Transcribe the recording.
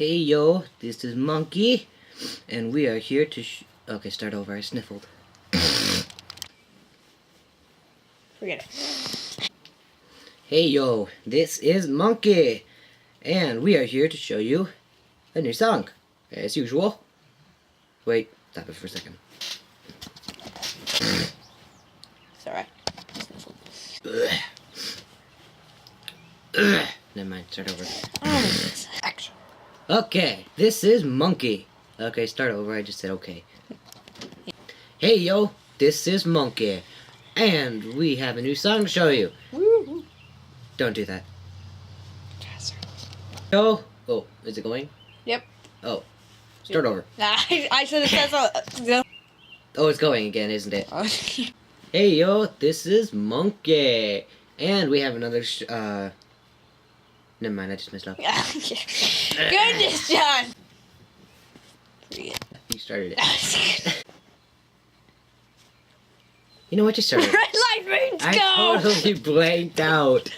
Hey yo, this is Monkey, and we are here to okay, start over, I sniffled. Forget it. Hey yo, this is Monkey, and we are here to show you a new song, as usual. Wait, stop it for a second. It's alright. Never mind, start over. Action. Okay, this is Monkey. Okay, start over, I just said okay. Hey yo, this is Monkey, and we have a new song to show you. Woo-hoo. Don't do that. Yo, oh, is it going? Yep. Oh, start over. I should have said so. Oh, it's going again, isn't it? Hey yo, this is Monkey, and we have another never mind, I just messed up. Goodness, John. You started it. You know what, you started it. Red light means go. I totally blanked out.